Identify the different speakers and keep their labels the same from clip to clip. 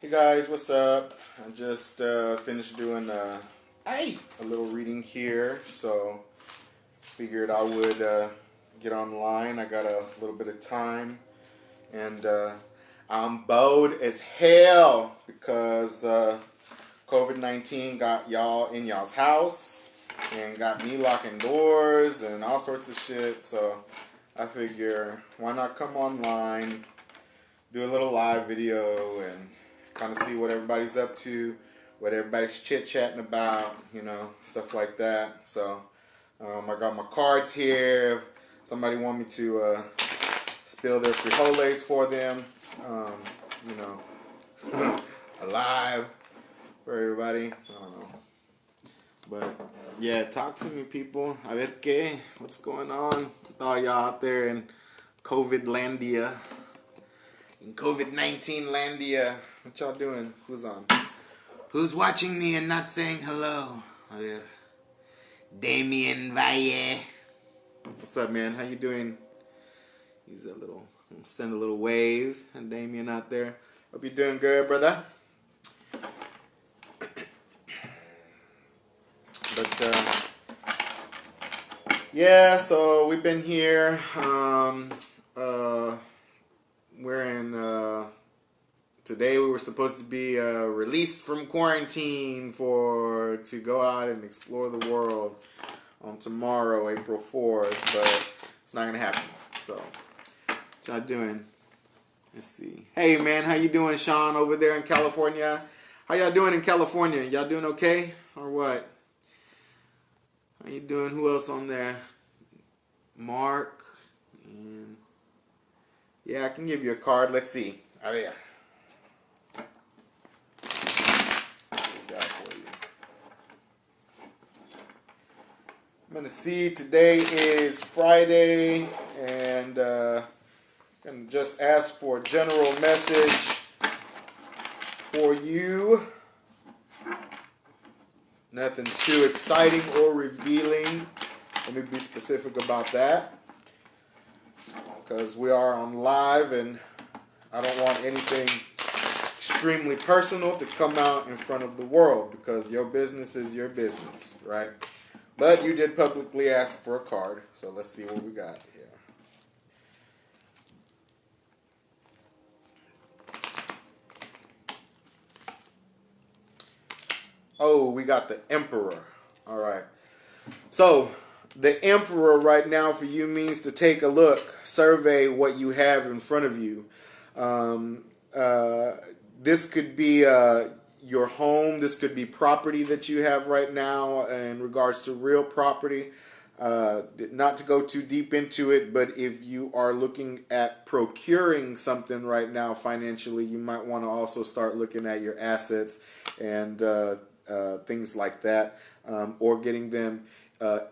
Speaker 1: Hey guys, what's up? I just finished doing a little reading here, so figured I would get online. I got a little bit of time, and I'm bored as hell because COVID-19 got y'all in y'all's house and got me locking doors and all sorts of shit. So I figure, why not come online, do a little live video, and kind of see what everybody's up to, what everybody's chit-chatting about, stuff like that. So I got my cards here. If somebody want me to spill their frijoles for them, alive for everybody. I don't know. But yeah, talk to me, people. A ver qué? What's going on with all y'all out there in COVID-landia? In COVID-19 landia. What y'all doing? Who's on? Who's watching me and not saying hello? A ver. Damien Valle. What's up, man? How you doing? He's a little, send a little waves. And Damien out there. Hope you're doing good, brother. But yeah, so we've been here. We're in today we were supposed to be released from quarantine to go out and explore the world on tomorrow, April 4th, but it's not gonna happen. So what y'all doing? Let's see. Hey man, how you doing, Sean, over there in California? How y'all doing in California? Y'all doing okay or what? How you doing? Who else on there? Mark. And yeah, I can give you a card. Let's see. Oh yeah. I'm gonna see. Today is Friday, and I'm just ask for a general message for you. Nothing too exciting or revealing. Let me be specific about that, because we are on live and I don't want anything extremely personal to come out in front of the world, because your business is your business, right? But you did publicly ask for a card, so let's see what we got here. Oh, we got the Emperor. All right. So the Emperor right now for you means to take a look, survey what you have in front of you. This could be your home. This could be property that you have right now in regards to real property. Not to go too deep into it, but if you are looking at procuring something right now financially, you might want to also start looking at your assets and things like that, or getting them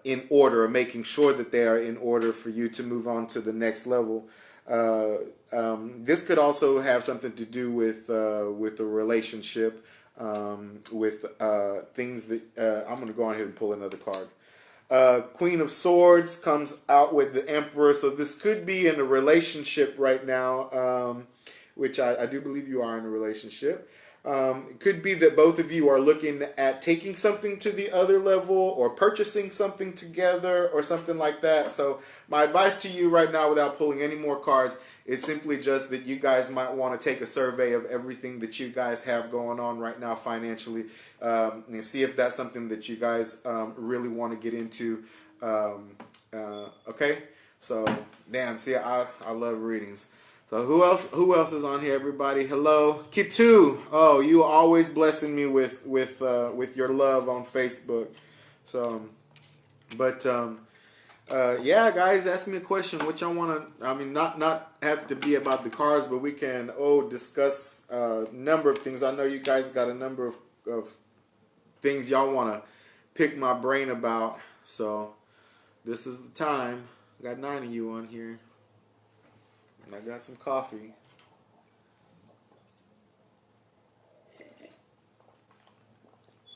Speaker 1: in order, or making sure that they are in order for you to move on to the next level. This could also have something to do with a relationship, with things that I'm going to go ahead and pull another card. Queen of Swords comes out with the Emperor, so this could be in a relationship right now, which I do believe you are in a relationship. It could be that both of you are looking at taking something to the other level, or purchasing something together, or something like that. So my advice to you right now, without pulling any more cards, is simply just that you guys might want to take a survey of everything that you guys have going on right now financially, and see if that's something that you guys really want to get into. Okay, so damn, see, I love readings. So who else is on here? Everybody, hello, Kitu. Oh, you always blessing me with your love on Facebook. So, but yeah, guys, ask me a question. What y'all want to? I mean, not have to be about the cards, but we can discuss a number of things. I know you guys got a number of things y'all want to pick my brain about. So this is the time. I got 9 of you on here. I got some coffee.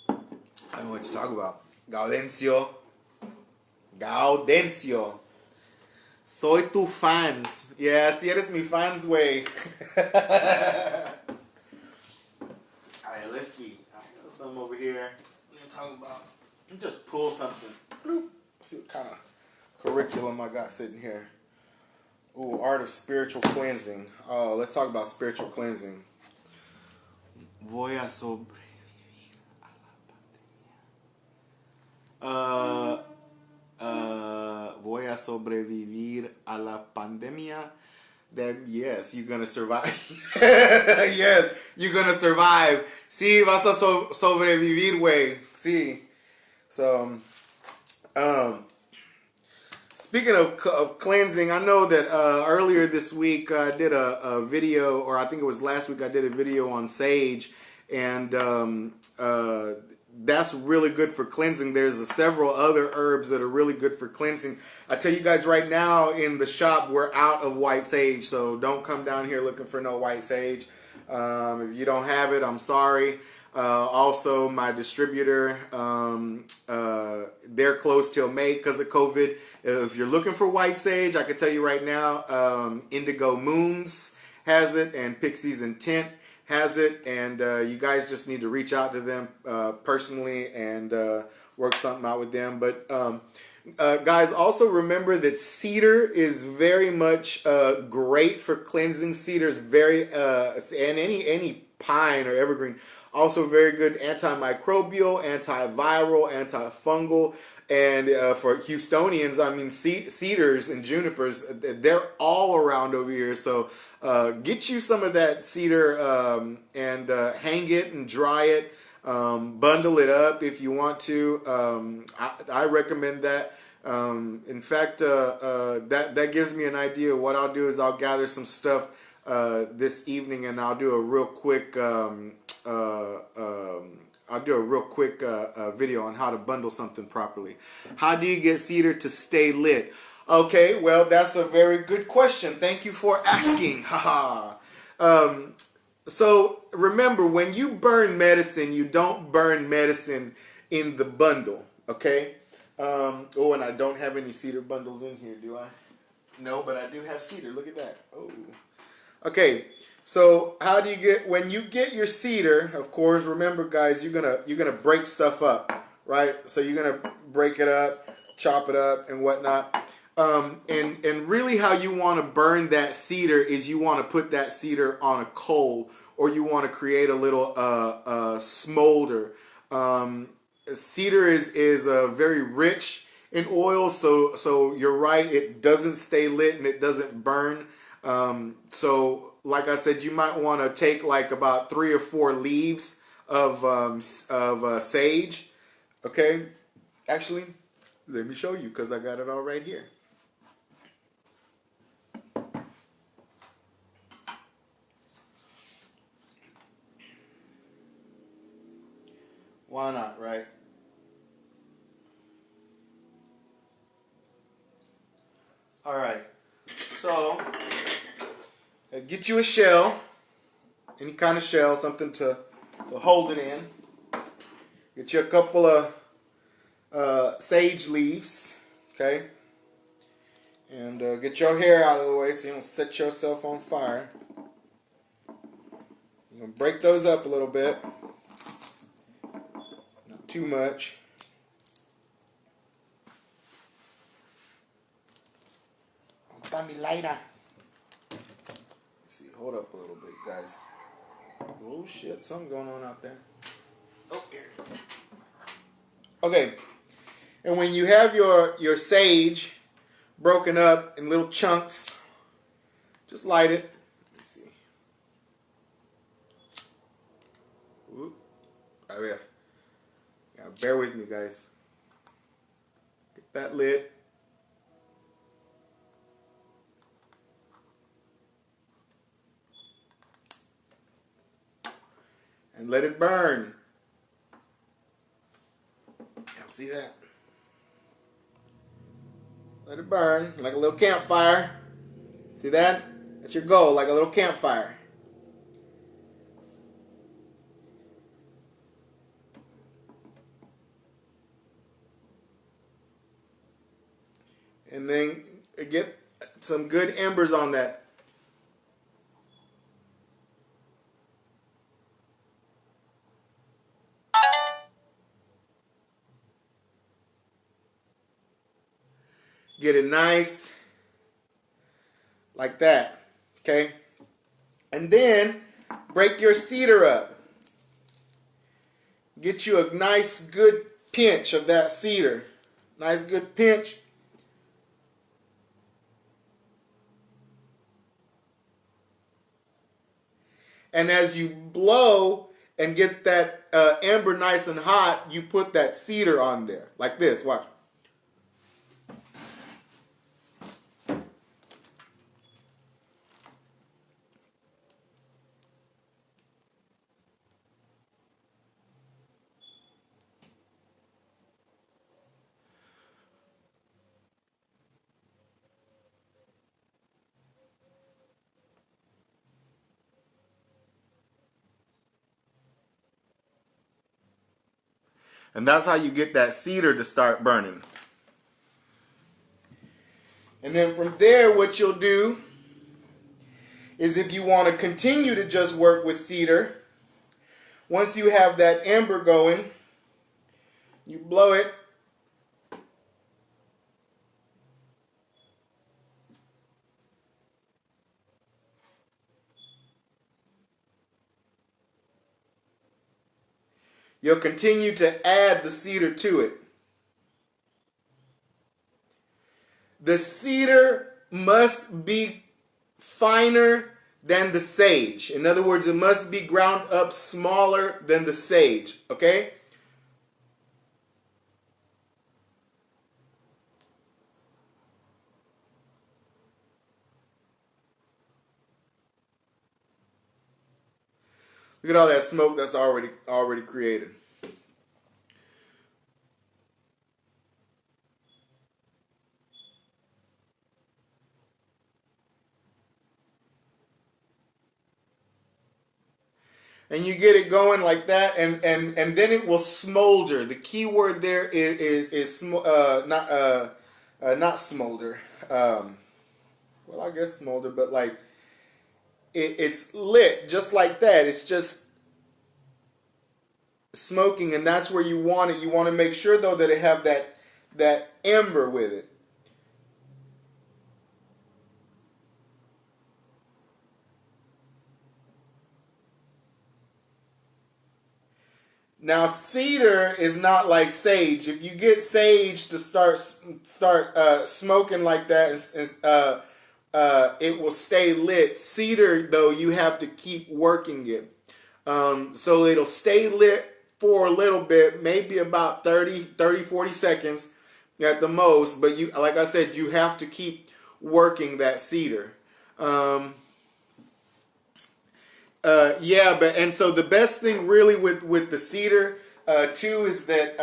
Speaker 1: I don't know what to talk about. Gaudencio. Soy tu fans. Yeah, si eres mi fans, güey. something. Bloop. Let's see what kind of curriculum I got sitting here. Ooh, art of spiritual cleansing. Oh, let's talk about spiritual cleansing. Voy a voy a sobrevivir a la pandemia. That yes, you're gonna survive. Yes, you're gonna survive. Sí, vas a sobrevivir, güey. Sí. So, speaking of cleansing, I know that earlier this week I did a video, or I think it was last week I did a video on sage, and that's really good for cleansing. There's several other herbs that are really good for cleansing. I tell you guys right now, in the shop, we're out of white sage, so don't come down here looking for no white sage. If you don't have it, I'm sorry. Also, my distributor, they're closed till May because of COVID. If you're looking for white sage, I can tell you right now, Indigo Moons has it, and Pixie's Intent has it, and you guys just need to reach out to them personally and work something out with them. But guys, also remember that cedar is very much great for cleansing. Cedar is very and any pine or evergreen, also very good antimicrobial, antiviral, antifungal. And for Houstonians, I mean, cedars and junipers, they're all around over here. So get you some of that cedar and hang it and dry it. Bundle it up if you want to. I recommend that. In fact, that gives me an idea. What I'll do is I'll gather some stuff this evening, and I'll do a real quick video on how to bundle something properly. How do you get cedar to stay lit? Okay, well, that's a very good question. Thank you for asking. Haha. So remember, when you burn medicine, you don't burn medicine in the bundle. Okay. Oh, and I don't have any cedar bundles in here, do I? No, but I do have cedar. Look at that. Oh. Okay. So how do you get, when you get your cedar, of course, remember guys, you're gonna break stuff up, right? So you're gonna break it up, chop it up and whatnot. And really how you want to burn that cedar is you want to put that cedar on a coal, or you want to create a little smolder. Cedar is very rich in oil, so you're right, it doesn't stay lit and it doesn't burn. So like I said, you might want to take like about 3 or 4 leaves of sage. Okay, actually, let me show you because I got it all right here. Why not, right? All right. So, get you a shell, any kind of shell, something to hold it in. Get you a couple of sage leaves, okay? And get your hair out of the way so you don't set yourself on fire. You're going to break those up a little bit. Not too much. Me lighter. See, hold up a little bit, guys. Oh shit, something going on out there. Oh, here. Okay, and when you have your sage broken up in little chunks, just light it. Let me see. Whoop. Oh yeah. Yeah, bear with me, guys. Get that lit. And let it burn. Y'all see that? Let it burn like a little campfire. See that? That's your goal, like a little campfire. And then get some good embers on that. Get it nice like that. Okay? And then break your cedar up. Get you a nice good pinch of that cedar. Nice good pinch. And as you blow and get that ember nice and hot, you put that cedar on there. Like this, watch. And that's how you get that cedar to start burning. And then from there, what you'll do is, if you want to continue to just work with cedar, once you have that ember going, you blow it. You'll continue to add the cedar to it. The cedar must be finer than the sage. In other words, it must be ground up smaller than the sage. Okay? Look at all that smoke that's already created. And you get it going like that, and then it will smolder. The key word there is not smolder. Well, I guess smolder, but like it's lit just like that. It's just smoking, and that's where you want it. You want to make sure though that it have that ember with it. Now, cedar is not like sage. If you get sage to start smoking like that, it will stay lit. Cedar, though, you have to keep working it. So it'll stay lit for a little bit, maybe about 30, 40 seconds at the most. But you, like I said, you have to keep working that cedar. And so the best thing really with the cedar too is that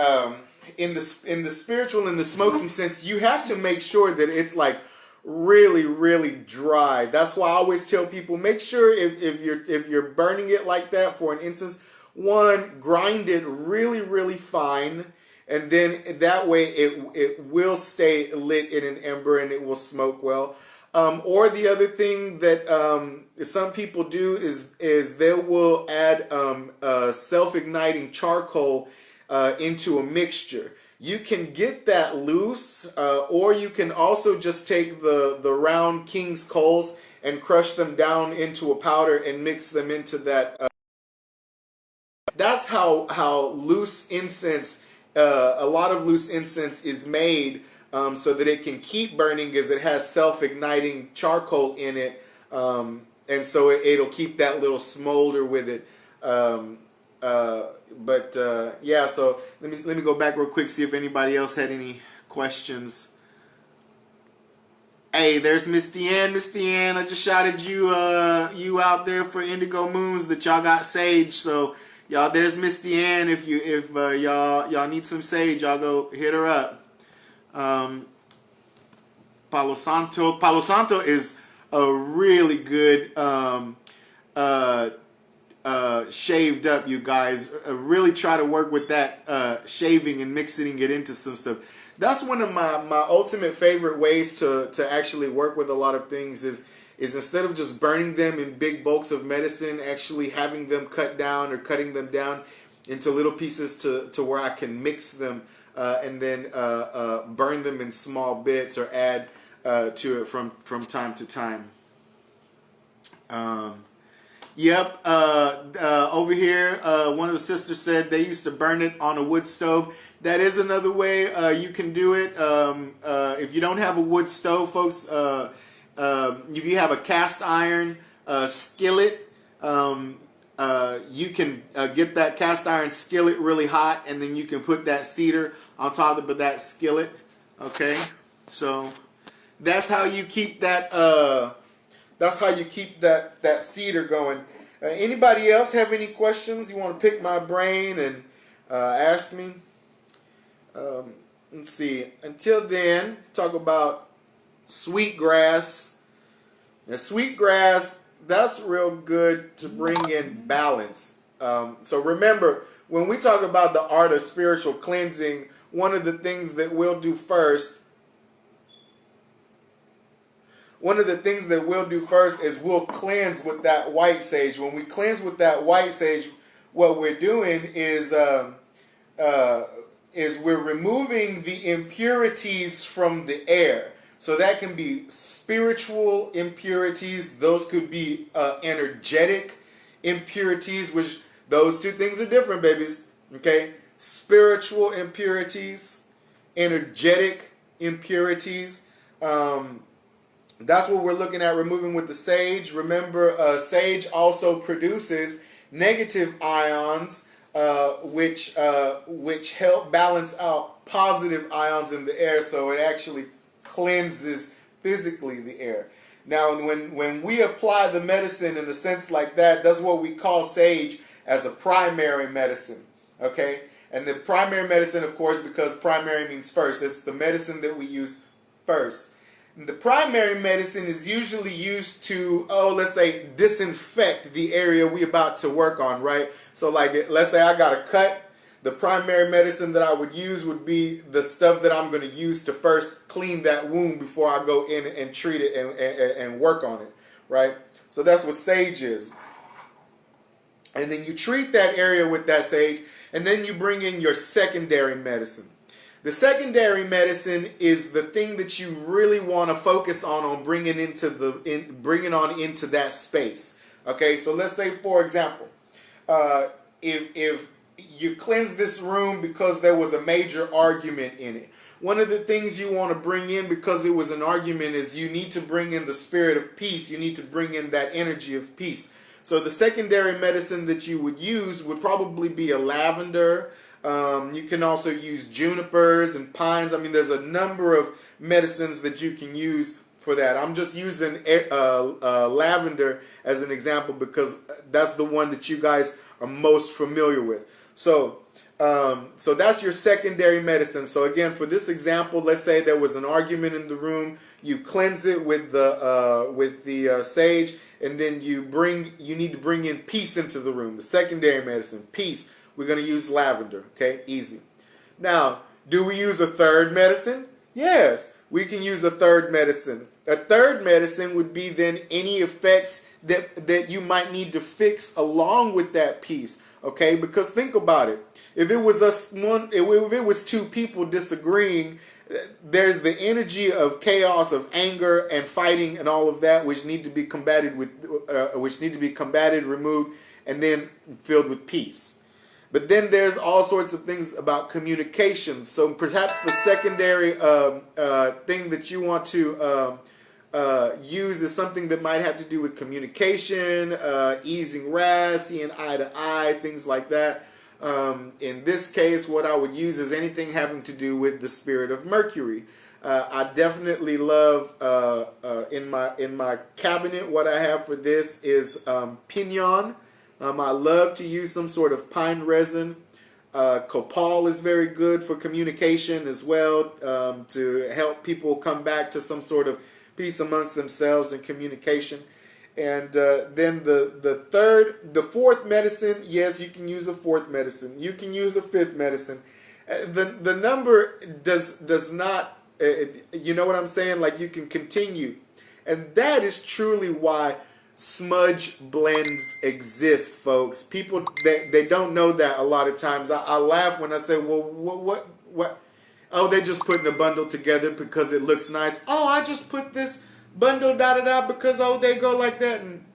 Speaker 1: in the spiritual and the smoking sense, you have to make sure that it's like really dry. That's why I always tell people, make sure if you're burning it like that for an instance, one, grind it really fine, and then that way it will stay lit in an ember and it will smoke well. Or the other thing that some people do is they will add self-igniting charcoal into a mixture. You can get that loose, or you can also just take the round king's coals and crush them down into a powder and mix them into that. That's how loose incense, a lot of loose incense is made. So that it can keep burning, because it has self-igniting charcoal in it, and so it'll keep that little smolder with it. Yeah, so let me go back real quick, see if anybody else had any questions. Hey, there's Miss Deanne. Miss Deanne, I just shouted you out there for Indigo Moons that y'all got sage. So y'all, there's Miss Deanne. If y'all need some sage, y'all go hit her up. Palo Santo is a really good shaved up, you guys. Really try to work with that shaving and mixing it into some stuff. That's one of my ultimate favorite ways to actually work with a lot of things is instead of just burning them in big bulks of medicine, actually having them cut down or cutting them down into little pieces to where I can mix them and then burn them in small bits or add to it from time to time. Yep. Over here, one of the sisters said they used to burn it on a wood stove. That is another way you can do it. If you don't have a wood stove, folks, if you have a cast iron skillet, you can get that cast iron skillet really hot, and then you can put that cedar on top of that skillet. Okay, so that's how you keep that. That's how you keep that cedar going. Anybody else have any questions? You want to pick my brain and ask me? Let's see. Until then, talk about sweetgrass. Now, sweetgrass, that's real good to bring in balance. So remember, when we talk about the art of spiritual cleansing, one of the things that we'll do first is we'll cleanse with that white sage. When we cleanse with that white sage, what we're doing is we're removing the impurities from the air. So that can be spiritual impurities. Those could be energetic impurities, which those two things are different, babies. Okay? Spiritual impurities, energetic impurities. That's what we're looking at removing with the sage. Remember, sage also produces negative ions, which help balance out positive ions in the air. So it actually cleanses physically the air. Now, when we apply the medicine in a sense like that, that's what we call sage as a primary medicine. Okay, and the primary medicine, of course, because primary means first. It's the medicine that we use first. The primary medicine is usually used to, let's say, disinfect the area we're about to work on, right? So like, let's say I got a cut. The primary medicine that I would use would be the stuff that I'm going to use to first clean that wound before I go in and treat it and work on it, right? So that's what sage is. And then you treat that area with that sage, and then you bring in your secondary medicine. The secondary medicine is the thing that you really want to focus on bringing into that space. Okay, so let's say, for example, if you cleanse this room because there was a major argument in it, one of the things you want to bring in because it was an argument is you need to bring in the spirit of peace. You need to bring in that energy of peace. So the secondary medicine that you would use would probably be a lavender. You can also use junipers and pines. I mean, there's a number of medicines that you can use for that. I'm just using lavender as an example because that's the one that you guys are most familiar with. So that's your secondary medicine. So again, for this example, let's say there was an argument in the room. You cleanse it with the sage, and then you need to bring in peace into the room. The secondary medicine, peace. We're going to use lavender, okay? Easy. Now, do we use a third medicine? Yes, we can use a third medicine. A third medicine would be then any effects that you might need to fix along with that peace, okay? Because think about it. If it was two people disagreeing, there's the energy of chaos, of anger and fighting and all of that, which need to be combated, removed, and then filled with peace. But then there's all sorts of things about communication. So perhaps the secondary thing that you want to use is something that might have to do with communication, easing wrath, seeing eye to eye, things like that. In this case, what I would use is anything having to do with the spirit of Mercury. I definitely love in my cabinet. What I have for this is pinon. I love to use some sort of pine resin. Copal is very good for communication as well, to help people come back to some sort of peace amongst themselves and communication. And then the fourth medicine, yes, you can use a fourth medicine. You can use a fifth medicine. The number does not, you know what I'm saying? Like, you can continue. And that is truly why smudge blends exist, folks. People, they don't know that a lot of times. I laugh when I say, well, what? Oh, they're just putting a bundle together because it looks nice. Oh, I just put this bundle da-da-da because, oh, they go like that. And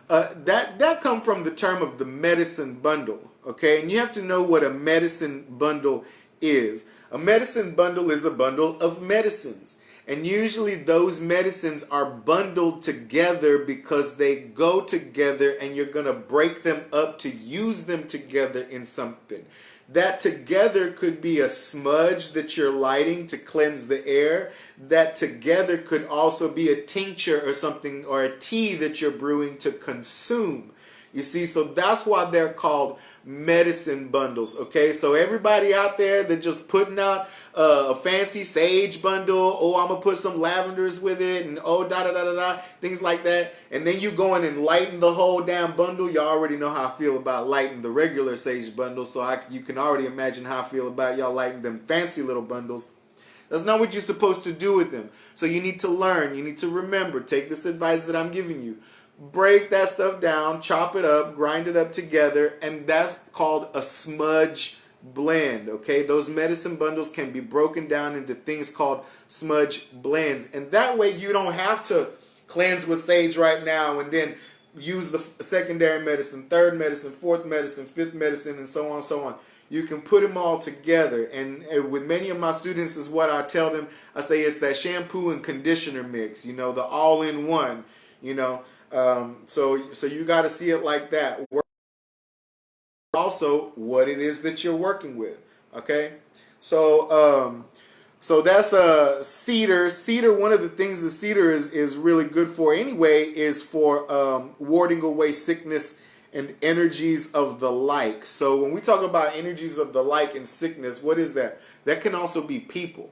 Speaker 1: that come from the term of the medicine bundle, okay? And you have to know what a medicine bundle is. A medicine bundle is a bundle of medicines. And usually those medicines are bundled together because they go together and you're going to break them up to use them together in something. That together could be a smudge that you're lighting to cleanse the air. That together could also be a tincture or something, or a tea that you're brewing to consume. You see, so that's why they're called medicine bundles, okay? So everybody out there that just putting out a fancy sage bundle, oh, I'm gonna put some lavenders with it, and oh, da-da-da-da-da, things like that, and then you go in and lighten the whole damn bundle. You already know how I feel about lighting the regular sage bundle, so you can already imagine how I feel about y'all lighting them fancy little bundles. That's not what you're supposed to do with them. So you need to learn, you need to remember, take this advice that I'm giving you. Break that stuff down, chop it up, grind it up together, and that's called a smudge blend, okay? Those medicine bundles can be broken down into things called smudge blends, and that way you don't have to cleanse with sage right now and then use the secondary medicine, third medicine, fourth medicine, fifth medicine, and so on and so on. You can put them all together, and with many of my students is what I tell them. I say it's that shampoo and conditioner mix, you know, the all-in-one, you know. So you got to see it like that. Also, what it is that you're working with, okay? So that's cedar. Cedar, one of the things that cedar is really good for anyway is for warding away sickness and energies of the like. So when we talk about energies of the like and sickness, what is that? That can also be people.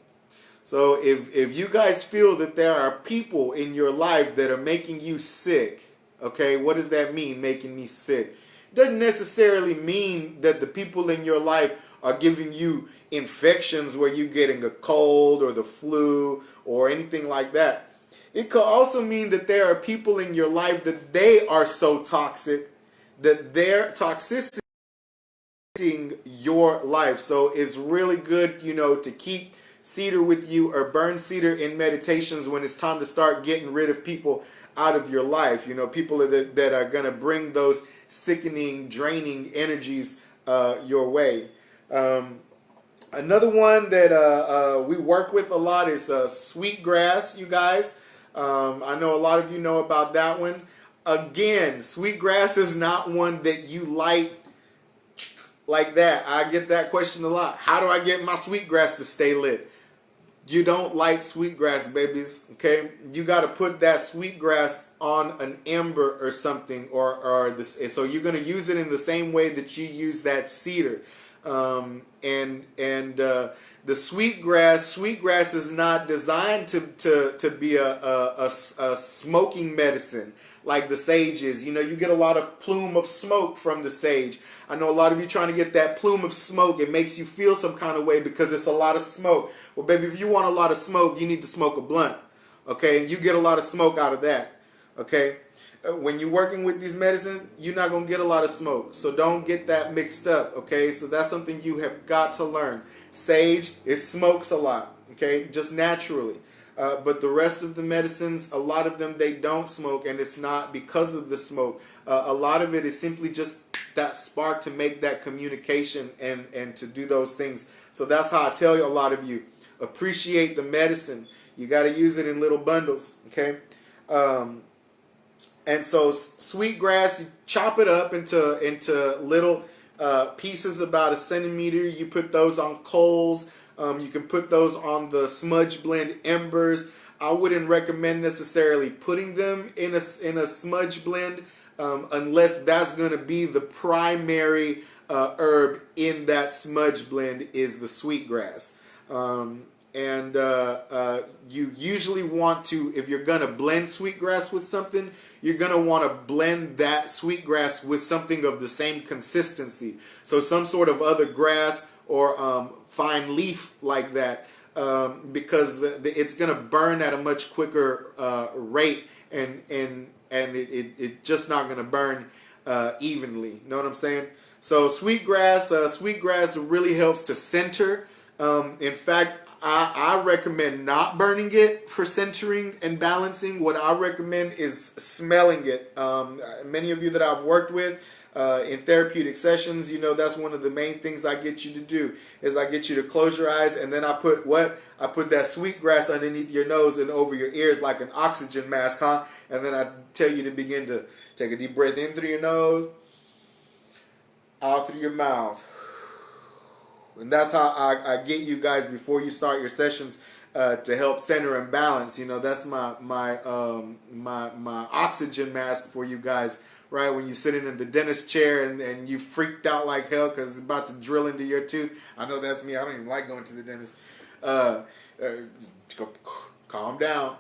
Speaker 1: So if you guys feel that there are people in your life that are making you sick, okay, what does that mean, making me sick? It doesn't necessarily mean that the people in your life are giving you infections where you're getting a cold or the flu or anything like that. It could also mean that there are people in your life that they are so toxic that their toxicity is your life. So it's really good, you know, to keep cedar with you or burn cedar in meditations when it's time to start getting rid of people out of your life. You know, people that are going to bring those sickening, draining energies your way. Another one that we work with a lot is sweetgrass, you guys. I know a lot of you know about that one. Again, sweetgrass is not one that you light like that. I get that question a lot. How do I get my sweetgrass to stay lit? You don't light sweetgrass, babies, okay? You got to put that sweetgrass on an ember or something, or this. So you're going to use it in the same way that you use that cedar. The sweetgrass is not designed to be a smoking medicine like the sage is. You know, you get a lot of plume of smoke from the sage. I know a lot of you trying to get that plume of smoke. It makes you feel some kind of way because it's a lot of smoke. Well, baby, if you want a lot of smoke, you need to smoke a blunt, okay? And you get a lot of smoke out of that, okay? When you're working with these medicines, you're not going to get a lot of smoke. So don't get that mixed up, okay? So that's something you have got to learn. Sage, it smokes a lot, okay? Just naturally. But the rest of the medicines, a lot of them, they don't smoke, and it's not because of the smoke. A lot of it is simply just that spark to make that communication and to do those things. So that's how I tell you, a lot of you, appreciate the medicine. You got to use it in little bundles, okay? And so sweetgrass, you chop it up into little pieces about 1 centimeter. You put those on coals. You can put those on the smudge blend embers. I wouldn't recommend necessarily putting them in a smudge blend unless that's going to be the primary herb in that smudge blend is the sweetgrass. You usually want to, if you're going to blend sweetgrass with something, you're going to want to blend that sweetgrass with something of the same consistency. So some sort of other grass or fine leaf like that, because it's going to burn at a much quicker rate and and it just not going to burn evenly. You know what I'm saying? So sweetgrass really helps to center. In fact, I recommend not burning it for centering and balancing. What I recommend is smelling it. Many of you that I've worked with in therapeutic sessions, you know, that's one of the main things I get you to do is I get you to close your eyes, and then I put that sweetgrass underneath your nose and over your ears like an oxygen mask, huh? And then I tell you to begin to take a deep breath in through your nose, out through your mouth. And that's how I get you guys before you start your sessions to help center and balance. You know, that's my oxygen mask for you guys, right? When you're sitting in the dentist chair and you freaked out like hell because it's about to drill into your tooth. I know that's me. I don't even like going to the dentist. Calm down.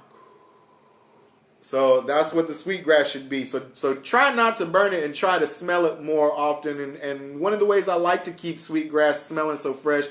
Speaker 1: So that's what the sweetgrass should be. So try not to burn it and try to smell it more often. And one of the ways I like to keep sweetgrass smelling so fresh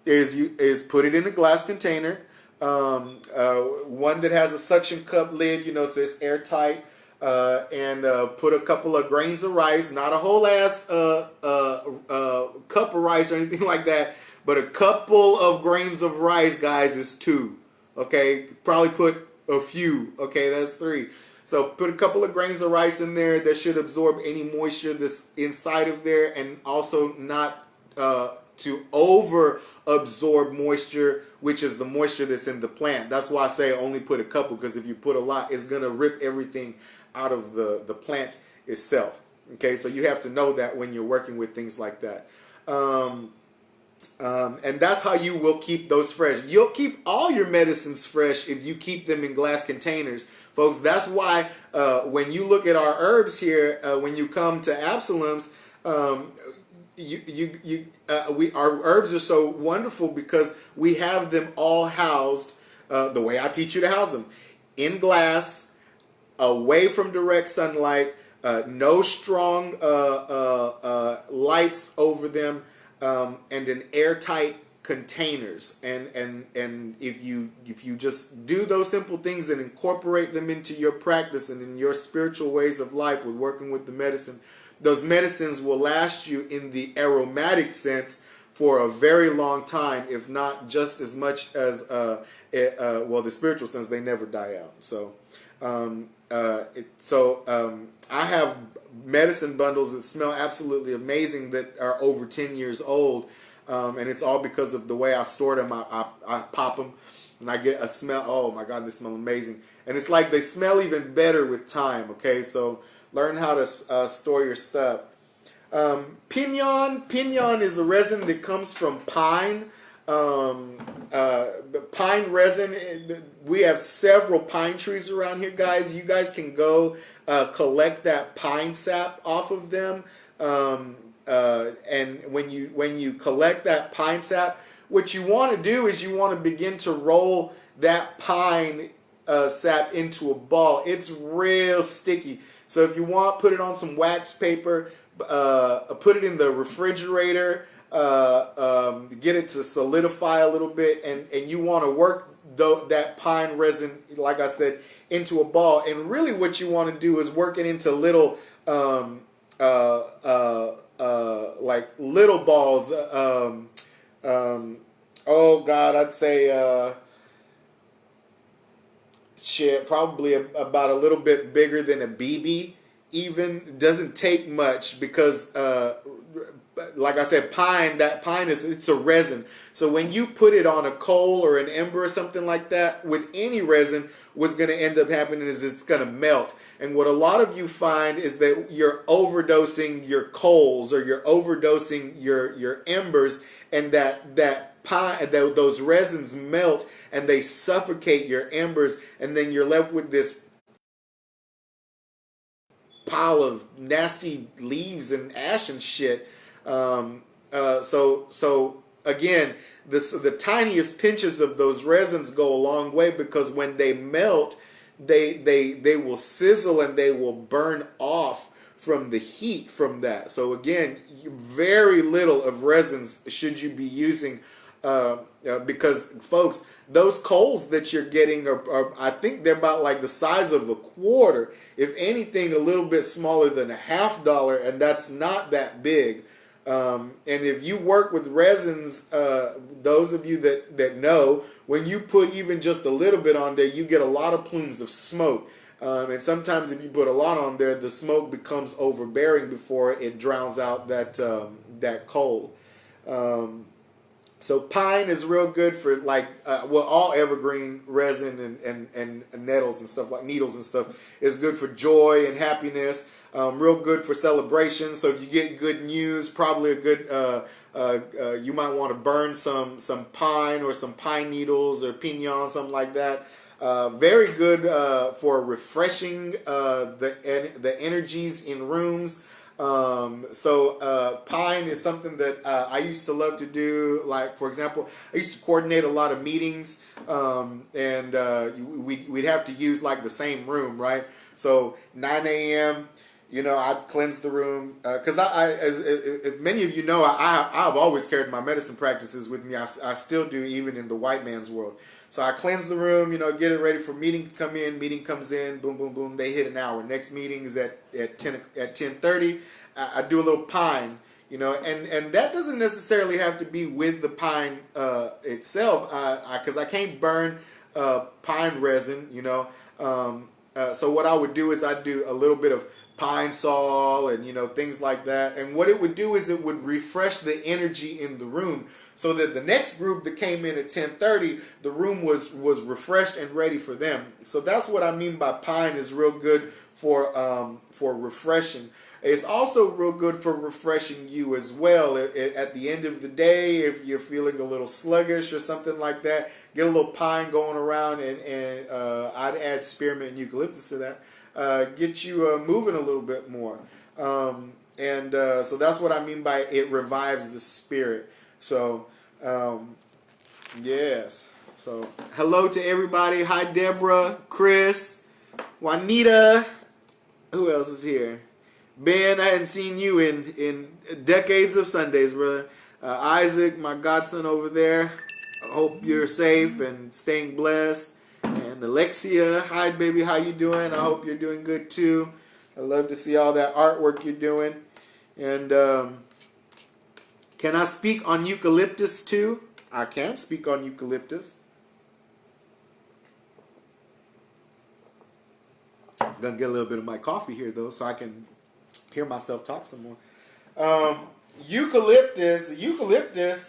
Speaker 1: is put it in a glass container, one that has a suction cup lid, you know, so it's airtight. And put a couple of grains of rice, not a whole ass cup of rice or anything like that, but a couple of grains of rice, guys, is 2. Okay, probably put a few. Okay, that's 3. So put a couple of grains of rice in there that should absorb any moisture that's inside of there, and also not to over absorb moisture, which is the moisture that's in the plant. That's why I say only put a couple, because if you put a lot, it's gonna rip everything out of the plant itself. Okay, so you have to know that when you're working with things like that. And that's how you will keep those fresh. You'll keep all your medicines fresh if you keep them in glass containers, folks. That's why when you look at our herbs here, when you come to Absolem's, our herbs are so wonderful because we have them all housed the way I teach you to house them, in glass, away from direct sunlight, no strong lights over them, and in airtight containers. And if you just do those simple things and incorporate them into your practice and in your spiritual ways of life with working with the medicine, those medicines will last you in the aromatic sense for a very long time, if not just as much as well, the spiritual sense. They never die out. So I have medicine bundles that smell absolutely amazing that are over 10 years old, and it's all because of the way I store them. I pop them and I get a smell. Oh my God, they smell amazing. And it's like they smell even better with time. Okay, so learn how to store your stuff. Pinon is a resin that comes from pine. Pine resin, we have several pine trees around here, guys. You guys can go collect that pine sap off of them, and when you collect that pine sap, what you want to do is you want to begin to roll that pine sap into a ball. It's real sticky, so if you want, put it on some wax paper, put it in the refrigerator, get it to solidify a little bit, and you want to work that pine resin, like I said, into a ball. And really what you want to do is work it into little like little balls. Oh God, I'd say shit, probably about a little bit bigger than a BB. Even it doesn't take much because like I said, it's a resin. So when you put it on a coal or an ember or something like that, with any resin, what's going to end up happening is it's going to melt. And what a lot of you find is that you're overdosing your coals, or you're overdosing your embers, and those resins melt and they suffocate your embers, and then you're left with this pile of nasty leaves and ash and shit. So again, the tiniest pinches of those resins go a long way, because when they melt, they will sizzle and they will burn off from the heat from that. So again, very little of resins should you be using Because folks, those coals that you're getting are, I think they're about like the size of a quarter, if anything a little bit smaller than $1/2, and that's not that big. And if you work with resins, those of you that know, when you put even just a little bit on there, you get a lot of plumes of smoke. And sometimes if you put a lot on there, the smoke becomes overbearing before it drowns out that coal. So pine is real good for like, all evergreen resin and nettles and stuff, like needles and stuff, is good for joy and happiness. Real good for celebrations. So if you get good news, probably a good, you might want to burn some pine or some pine needles or pinon, something like that. Very good for refreshing the energies in rooms. Pine is something that I used to love to do. Like, for example, I used to coordinate a lot of meetings, and we'd have to use like the same room, right? So 9 a.m., I'd cleanse the room, because as many of you know, I've always carried my medicine practices with me. I still do, even in the white man's world. So I cleanse the room, get it ready for meeting to come in. Meeting comes in, boom, boom, boom. They hit an hour. Next meeting is at 10:30. I do a little pine, and that doesn't necessarily have to be with the pine itself, because I can't burn pine resin, so what I would do is I'd do a little bit of pine sol and things like that, and what it would do is it would refresh the energy in the room, so that the next group that came in at 10:30, the room was refreshed and ready for them. So that's what I mean by pine is real good for refreshing. It's also real good for refreshing you as well. At the end of the day, if you're feeling a little sluggish or something like that, get a little pine going around, and I'd add spearmint and eucalyptus to that. Get you moving a little bit more. So that's what I mean by it revives the spirit. So, yes. So, hello to everybody. Hi, Deborah, Chris, Juanita. Who else is here? Ben, I hadn't seen you in decades of Sundays, brother. Isaac, my godson over there. I hope you're safe and staying blessed. And Alexia, hi baby, how you doing? I hope you're doing good too. I love to see all that artwork you're doing. And can I speak on eucalyptus too? I can speak on eucalyptus. I'm gonna get a little bit of my coffee here though, so I can hear myself talk some more. Eucalyptus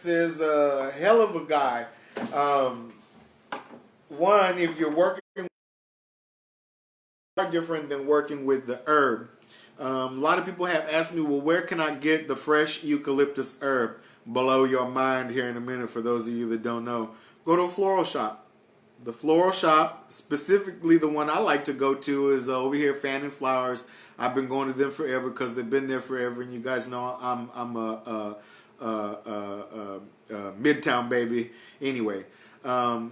Speaker 1: is a hell of a guy. One, if you're working different than working with the herb. A lot of people have asked me, well, where can I get the fresh eucalyptus herb? Blow your mind here in a minute for those of you that don't know. Go to a floral shop. The floral shop, specifically the one I like to go to, is over here, Fan and Flowers. I've been going to them forever because they've been there forever, and you guys know I'm a Midtown baby. Anyway, Fan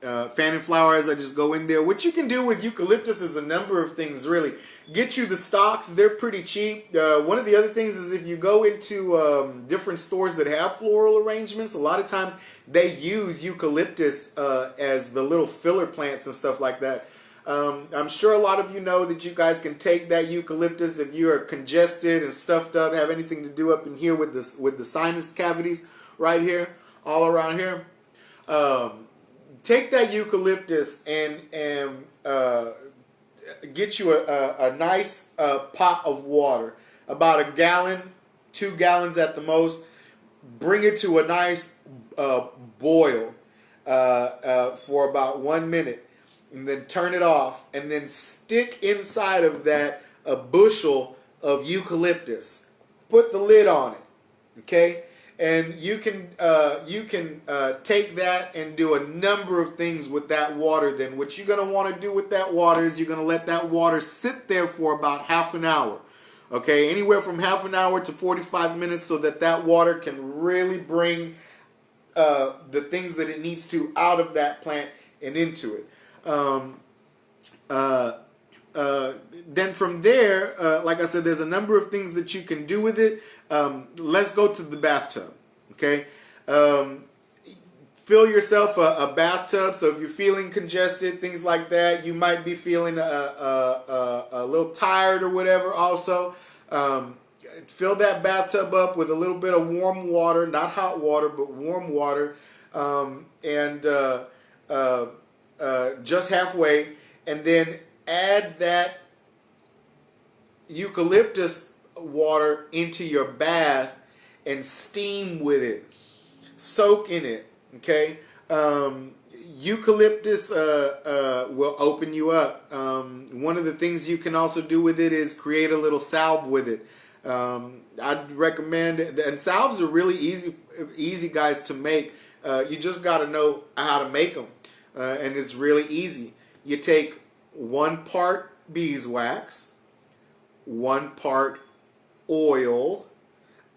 Speaker 1: and Flowers, I just go in there. What you can do with eucalyptus is a number of things, really. Get you the stalks. They're pretty cheap. One of the other things is if you go into different stores that have floral arrangements, a lot of times they use eucalyptus as the little filler plants and stuff like that. I'm sure a lot of you know that you guys can take that eucalyptus if you are congested and stuffed up, have anything to do up in here with the sinus cavities right here, all around here. Take that eucalyptus and get you a nice pot of water, about a gallon, 2 gallons at the most. Bring it to a nice boil for about 1 minute, and then turn it off, and then stick inside of that a bushel of eucalyptus. Put the lid on it, okay? And you can take that and do a number of things with that water. Then what you're going to want to do with that water is you're going to let that water sit there for about half an hour. Okay, anywhere from half an hour to 45 minutes, so that that water can really bring the things that it needs to out of that plant and into it. Then from there, like I said, there's a number of things that you can do with it. Let's go to the bathtub. Okay, Fill yourself a bathtub. So if you're feeling congested, things like that, you might be feeling a little tired or whatever. Also, fill that bathtub up with a little bit of warm water, not hot water, but warm water, and just halfway, and then add that eucalyptus water into your bath and steam with it. Soak in it. Okay, eucalyptus will open you up. One of the things you can also do with it is create a little salve with it. I'd recommend, and salves are really easy guys to make. You just got to know how to make them, and it's really easy. You take 1 part beeswax, 1 part oil,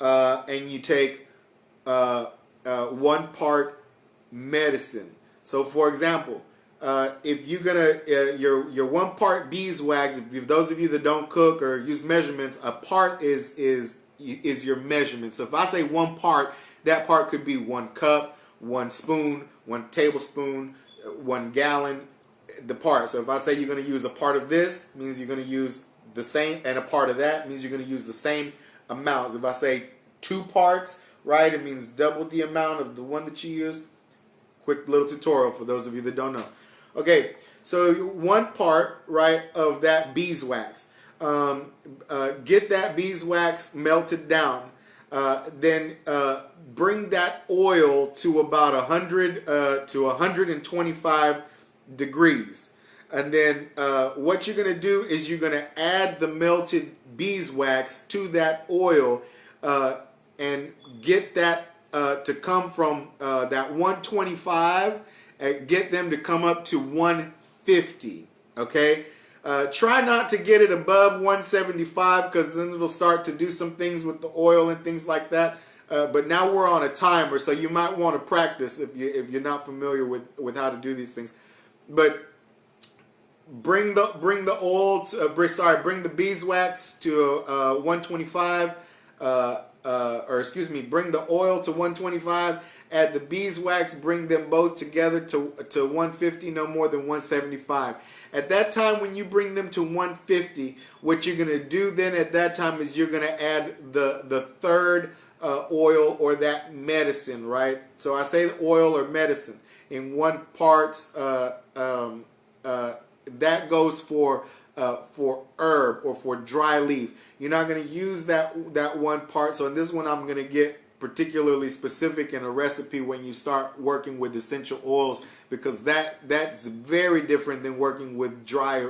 Speaker 1: and you take 1 part medicine. So for example, if you're gonna your 1 part beeswax, if those of you that don't cook or use measurements, a part is your measurement. So if I say 1 part, that part could be 1 cup, 1 spoon, 1 tablespoon, 1 gallon, the part. So if I say you're going to use a part of this, means you're going to use the same, and a part of that means you're going to use the same amounts. If I say 2 parts, right, it means double the amount of the one that you use. Quick little tutorial for those of you that don't know. Okay, so 1 part, right, of that beeswax. Get that beeswax melted down. Then bring that oil to about 100 to 125 degrees. And then what you're going to do is you're going to add the melted beeswax to that oil and get that to come from that 125 and get them to come up to 150. Okay, try not to get it above 175 because then it'll start to do some things with the oil and things like that. But now we're on a timer, so you might want to practice if you're not familiar with how to do these things. But bring the oil to, bring the beeswax to 125. Or excuse me, bring the oil to 125, add the beeswax, bring them both together to 150, no more than 175. At that time, when you bring them to 150, what you're going to do then at that time is you're going to add the third oil or that medicine, right? So I say oil or medicine in 1 parts. That goes for herb or for dry leaf. You're not going to use that 1 part. So in this one, I'm going to get particularly specific in a recipe when you start working with essential oils, because that's very different than working with dry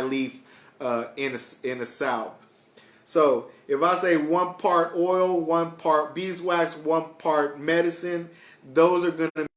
Speaker 1: leaf in a salve. So if I say 1 part oil, 1 part beeswax, 1 part medicine, those are going to,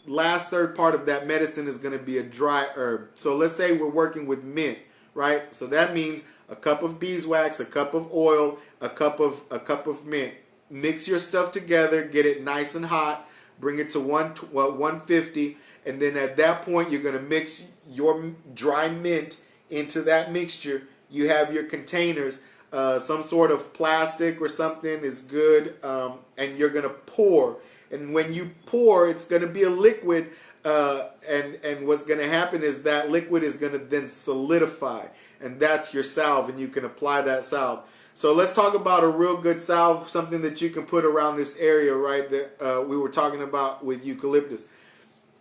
Speaker 1: last third part of that medicine is going to be a dry herb. So let's say we're working with mint, right? So that means a cup of beeswax, a cup of oil, a cup of mint. Mix your stuff together, get it nice and hot, bring it to 150, and then at that point you're going to mix your dry mint into that mixture. You have your containers, some sort of plastic or something is good, and you're going to pour. And when you pour, it's going to be a liquid, and what's going to happen is that liquid is going to then solidify, and that's your salve, and you can apply that salve. So let's talk about a real good salve, something that you can put around this area, right, that we were talking about with eucalyptus.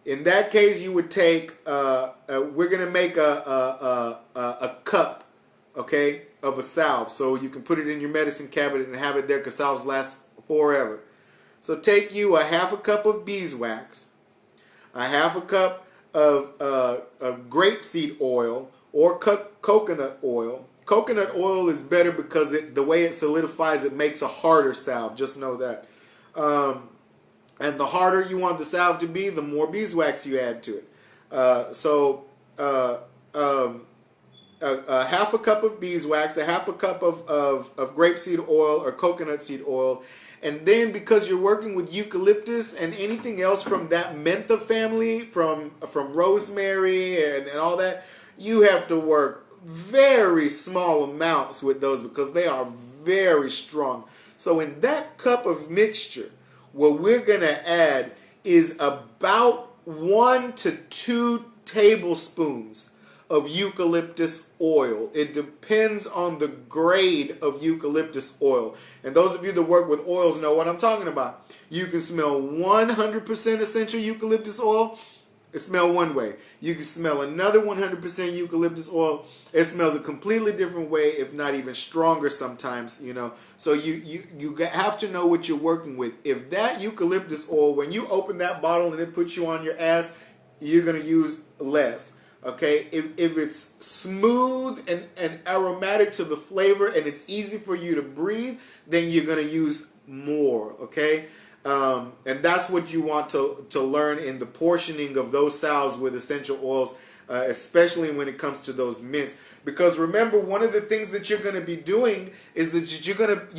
Speaker 1: In that case, you would take, we're going to make a cup, okay, of a salve. So you can put it in your medicine cabinet and have it there because salves last forever. So take you a 1/2 cup of beeswax, a 1/2 cup of grapeseed oil or coconut oil. Coconut oil is better because the way it solidifies, it makes a harder salve. Just know that. And the harder you want the salve to be, the more beeswax you add to it. So a 1/2 cup of beeswax, a 1/2 cup of grapeseed oil or coconut seed oil. And then because you're working with eucalyptus and anything else from that mentha family, from rosemary and all that, you have to work very small amounts with those because they are very strong. So in that cup of mixture, what we're going to add is about 1 to 2 tablespoons of eucalyptus oil. It depends on the grade of eucalyptus oil. And those of you that work with oils know what I'm talking about. You can smell 100% essential eucalyptus oil. It smells one way. You can smell another 100% eucalyptus oil. It smells a completely different way, if not even stronger sometimes, you know. So you have to know what you're working with. If that eucalyptus oil, when you open that bottle and it puts you on your ass, you're going to use less. Okay, if it's smooth and aromatic to the flavor and it's easy for you to breathe, then you're going to use more. Okay, and that's what you want to learn in the portioning of those salves with essential oils, especially when it comes to those mints. Because remember, one of the things that you're going to be doing is that you're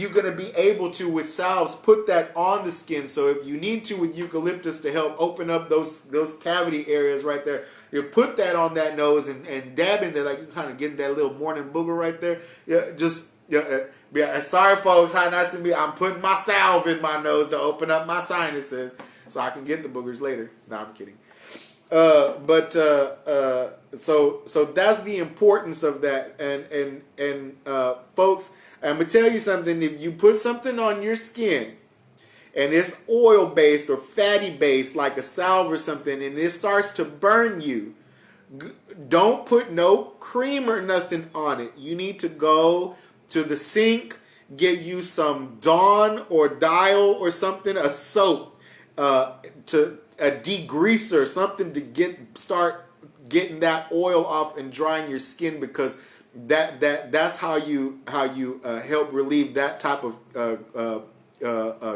Speaker 1: gonna be able to, with salves, put that on the skin. So if you need to with eucalyptus to help open up those cavity areas right there, you put that on that nose and dab in there, like you kind of getting that little morning booger right there. Yeah, sorry folks, how nice to be. I'm putting my salve in my nose to open up my sinuses so I can get the boogers later. No, I'm kidding. So that's the importance of that. And folks, I'm gonna tell you something. If you put something on your skin and it's oil based or fatty based, like a salve or something, and it starts to burn you, don't put no cream or nothing on it. You need to go to the sink, get you some Dawn or Dial or something, a soap, to a degreaser, something to start getting that oil off and drying your skin, because that's how you help relieve that type of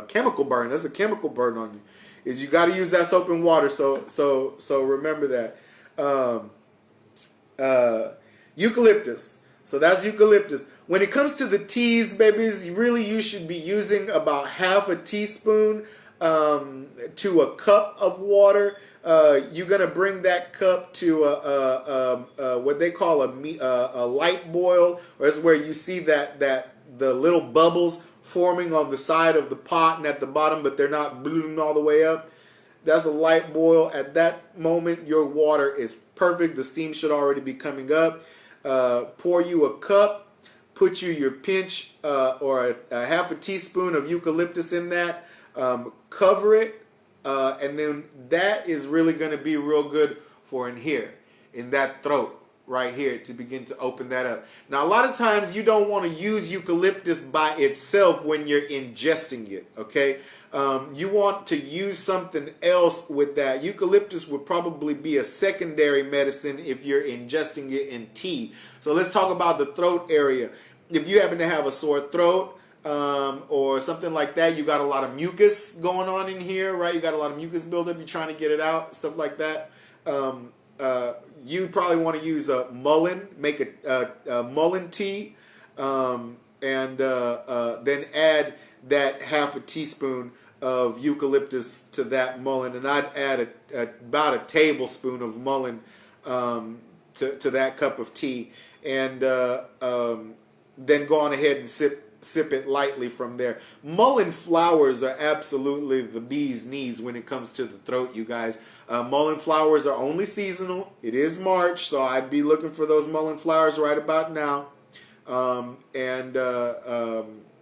Speaker 1: chemical burn. That's a chemical burn on you. Is you got to use that soap and water. So remember that. Eucalyptus. So that's eucalyptus. When it comes to the teas, babies, you should be using about half a teaspoon to a cup of water. You're gonna bring that cup to what they call a light boil, or it's where you see that the little bubbles forming on the side of the pot and at the bottom, but they're not ballooning all the way up. That's a light boil. At that moment, your water is perfect. The steam should already be coming up. Pour you a cup, put you your pinch or a half a teaspoon of eucalyptus in that, cover it, and then that is really going to be real good for in here, in that throat right here, to begin to open that up. Now, a lot of times you don't want to use eucalyptus by itself when you're ingesting it, okay? You want to use something else with that. Eucalyptus would probably be a secondary medicine if you're ingesting it in tea. So let's talk about the throat area. If you happen to have a sore throat or something like that, you got a lot of mucus going on in here, right? You got a lot of mucus buildup, you're trying to get it out, stuff like that. You probably want to use a mullein, make a mullein tea, and then add that half a teaspoon of eucalyptus to that mullein, and I'd add about a tablespoon of mullein to that cup of tea, and then go on ahead and sip it lightly from there. Mullein flowers are absolutely the bee's knees when it comes to the throat, you guys. Mullein flowers are only seasonal. It is March, so I'd be looking for those mullein flowers right about now.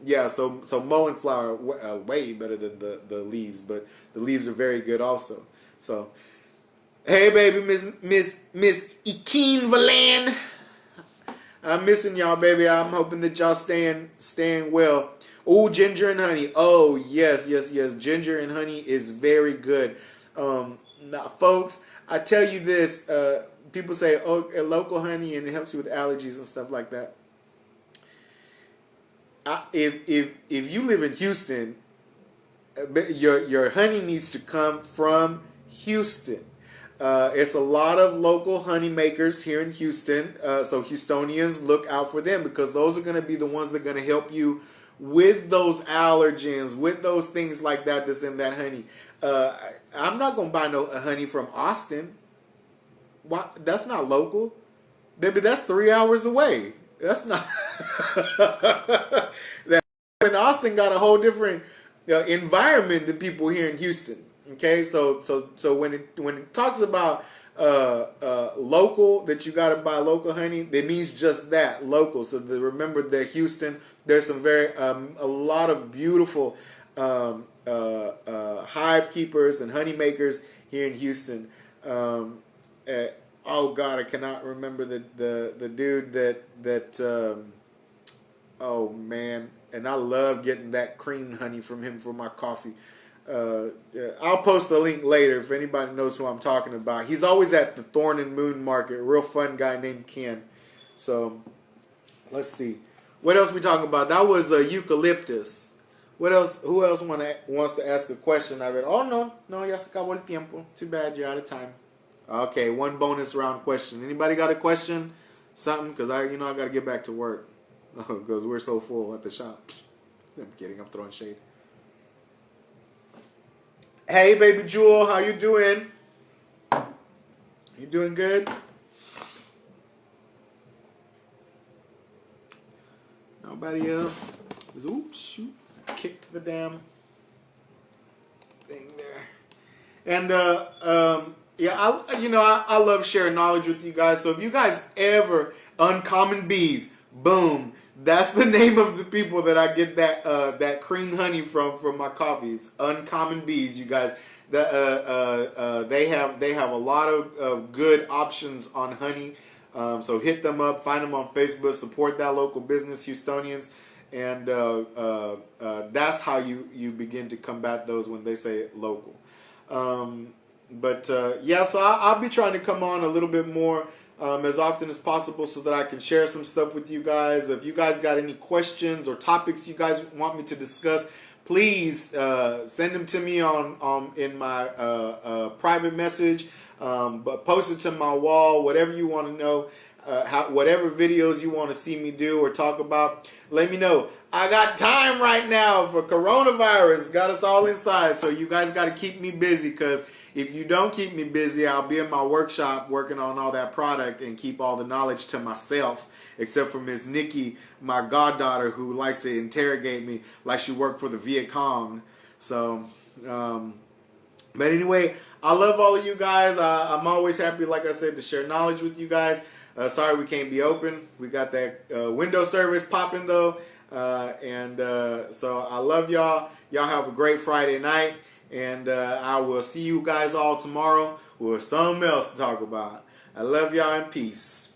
Speaker 1: Yeah, so mullein flower way better than the leaves, but the leaves are very good also. So, hey baby, Miss Ikeen Valan, I'm missing y'all, baby. I'm hoping that y'all staying well. Oh, ginger and honey. Oh, yes. Ginger and honey is very good. Now, folks, I tell you this. People say, oh, local honey, and it helps you with allergies and stuff like that. If you live in Houston, your honey needs to come from Houston. It's a lot of local honey makers here in Houston, so Houstonians, look out for them, because those are going to be the ones that are going to help you with those allergens, with those things like that that's in that honey. I'm not going to buy no honey from Austin. Why? That's not local. Baby, that's 3 hours away. That's not... that in Austin got a whole different environment than people here in Houston. Okay, so when it talks about local, that you got to buy local honey, that means just that, local. So remember that Houston, there's some a lot of beautiful hive keepers and honey makers here in Houston. Oh God, I cannot remember the dude that oh man, and I love getting that cream honey from him for my coffee. I'll post a link later if anybody knows who I'm talking about. He's always at the Thorn and Moon Market. Real fun guy named Ken. So let's see. What else we talking about? That was eucalyptus. What else? Who else wants to ask a question? Oh no, ya se acabó el tiempo. Too bad, you're out of time. Okay, one bonus round question. Anybody got a question? Something? Because I got to get back to work. Because we're so full at the shop. I'm kidding. I'm throwing shade. Hey, baby Jewel, how you doing? You doing good? Nobody else? Oops, shoot. Kicked the damn thing there. And, yeah, I love sharing knowledge with you guys. So if you guys ever, Uncommon Bees, boom. That's the name of the people that I get that cream honey from my coffees. Uncommon Bees, you guys. They have a lot of good options on honey. So hit them up, find them on Facebook, support that local business, Houstonians, and that's how you begin to combat those when they say local. Yeah, so I'll be trying to come on a little bit more as often as possible so that I can share some stuff with you guys. If you guys got any questions or topics you guys want me to discuss, please send them to me in my private message. But post it to my wall, whatever you want to know, whatever videos you want to see me do or talk about. Let me know. I got time right now for coronavirus. Got us all inside, so you guys got to keep me busy, because if you don't keep me busy, I'll be in my workshop working on all that product and keep all the knowledge to myself, except for Miss Nikki, my goddaughter, who likes to interrogate me like she worked for the Viet Cong. So, but anyway, I love all of you guys. I'm always happy, like I said, to share knowledge with you guys. Sorry we can't be open. We got that window service popping, though. So I love y'all. Y'all have a great Friday night. And I will see you guys all tomorrow with something else to talk about. I love y'all and peace.